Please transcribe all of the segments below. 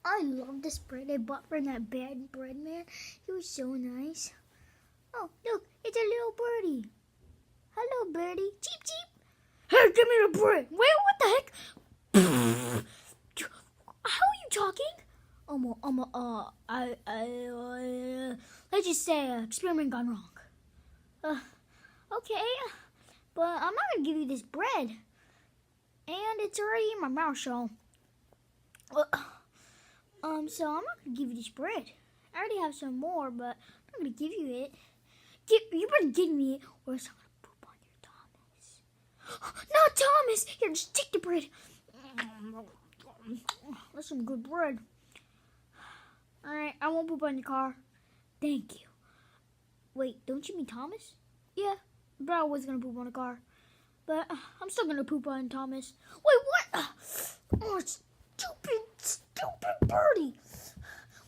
I love this bread I bought from that bad bread man. He was so nice. Oh, look, it's a little birdie. Hello, birdie. Cheep, cheep. Hey, give me the bread. Wait, what the heck? How are you talking? Let's just say experiment gone wrong. Okay, but I'm not gonna give you this bread. And it's already in my mouth, so I'm not gonna give you this bread. I already have some more, but I'm not gonna give you it. You better give me it, or else I'm gonna poop on your Thomas. Not Thomas! Here, just take the bread. That's some good bread. Alright, I won't poop on your car. Thank you. Wait, don't you mean Thomas? Yeah, but I was gonna poop on the car. But I'm still gonna poop on Thomas. Wait, what? Oh, stupid birdie. When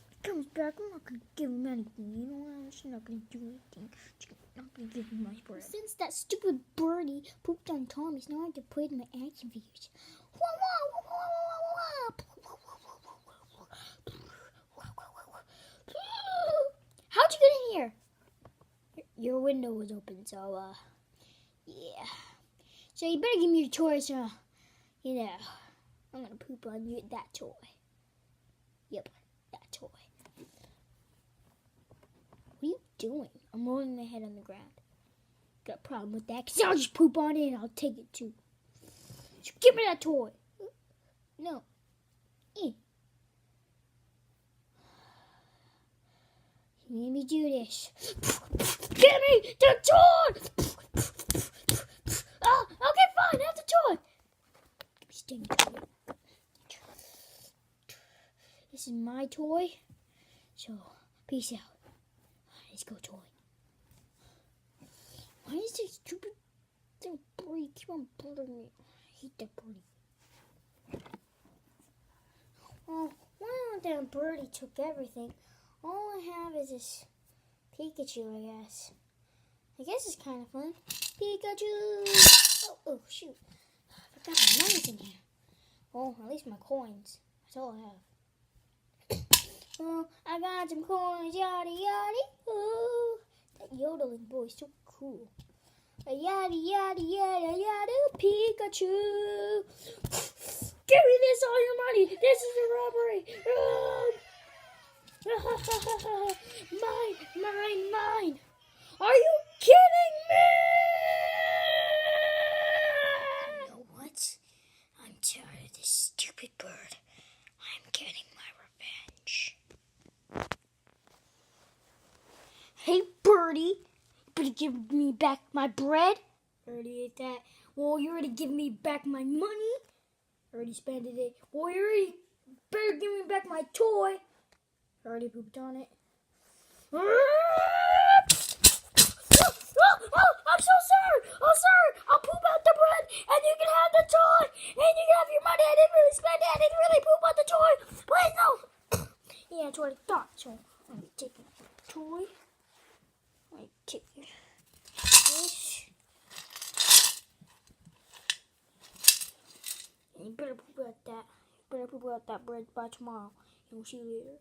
he comes back, I'm not gonna give him anything. You know what? I'm just not gonna do anything. Just not gonna give him my bread. Since that stupid birdie pooped on Thomas, now I have to put it in my action figures. How'd you get in here? Your window was open, so yeah. So you better give me your toy, so I'm gonna poop on you that toy. Yep, that toy. What are you doing? I'm rolling my head on the ground. Got a problem with that? Cause I'll just poop on it and I'll take it too. So give me that toy. No. You made me do this. Give me the toy! Oh, okay, fine, have the toy. Sting toy. This is my toy. So, peace out. Let's go, toy. Why is this stupid birdie keep on bothering me? I hate that birdie. Well, why not that birdie took everything? All I have is this Pikachu, I guess. I guess it's kind of fun. Pikachu! Oh, shoot. I forgot my money's in here. Oh, at least my coins. That's all I have. Oh, I got some coins, yada yada. Oh, that yodeling boy's so cool. Yada yada yada yada, Pikachu. Give me this, all your money. This is a robbery. Mine. Are you kidding me? You know what? I'm tired of this stupid bird. I'm getting my revenge. Hey, birdie. You better give me back my bread. I already ate that. Well, you already give me back my money. I already spent it. Well, you already better give me back my toy. I already pooped on it. Oh, I'm so sorry. Oh, sorry. I'll poop out the bread, and you can have the toy, and you can have your money. I didn't really spend it. I didn't really poop on the toy. Please, no. Yeah, that's what I thought. So I'm going to take the toy. I'm going to take this. And you better poop out that. You better poop out that bread by tomorrow. And we'll see you later.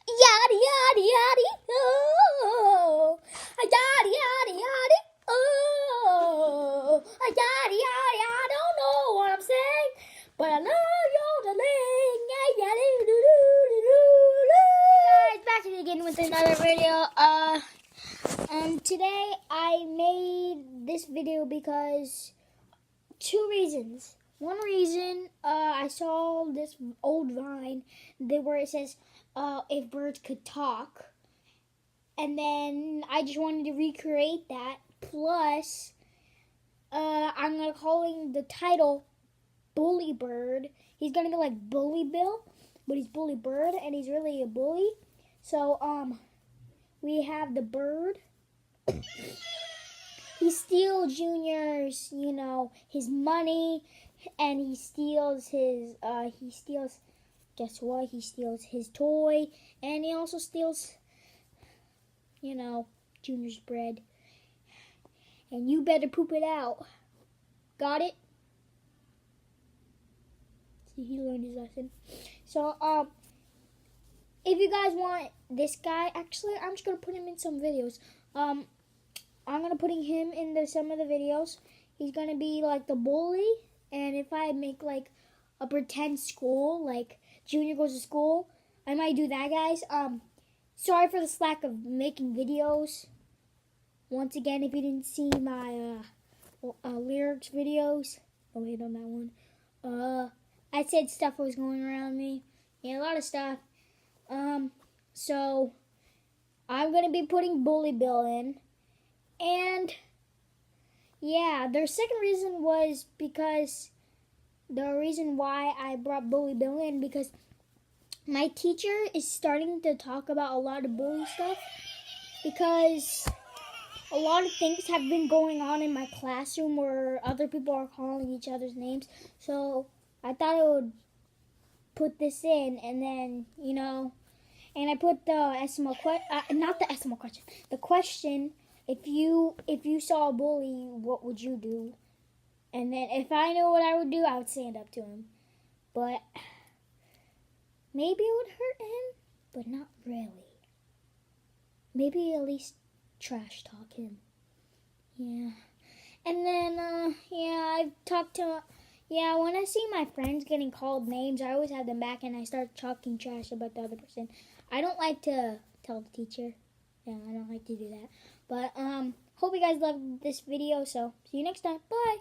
Yada yada yada, oh, yada yada yada, oh, yada yada. I don't know what I'm saying, but I love yodeling. Yada do do do do. Guys, back at it again with another video. Today I made this video because two reasons. One reason, I saw this old Vine where it says, if birds could talk. And then I just wanted to recreate that. Plus, I'm going to call the title Bully Bird. He's going to go like Bully Bill, but he's Bully Bird, and he's really a bully. So, we have the bird. He steals Junior's, his money, and he steals guess what? He steals his toy, and he also steals, Junior's bread. And you better poop it out. Got it? See, he learned his lesson. So, if you guys want this guy, actually, I'm just gonna put him in some videos. I'm gonna putting him in some of the videos. He's gonna be like the bully, and if I make like a pretend school, like Junior goes to school, I might do that, guys. Sorry for the slack of making videos. Once again, if you didn't see my lyrics videos, oh wait on that one. I said stuff was going around me. Yeah, a lot of stuff. So I'm gonna be putting Bully Bill in, and yeah, their second reason was because the reason why I brought Bully Bill in because my teacher is starting to talk about a lot of bully stuff because a lot of things have been going on in my classroom where other people are calling each other's names. So I thought I would put this in, and then, you know, and I put the SML not the SML question, the question, if you saw a bully, what would you do? And then if I know what I would do, I would stand up to him. But maybe it would hurt him, but not really. Maybe at least trash talk him. Yeah. And then, yeah, I've talked to, yeah, when I see my friends getting called names, I always have them back and I start talking trash about the other person. I don't like to tell the teacher. Yeah, I don't like to do that. But, hope you guys loved this video, so see you next time. Bye.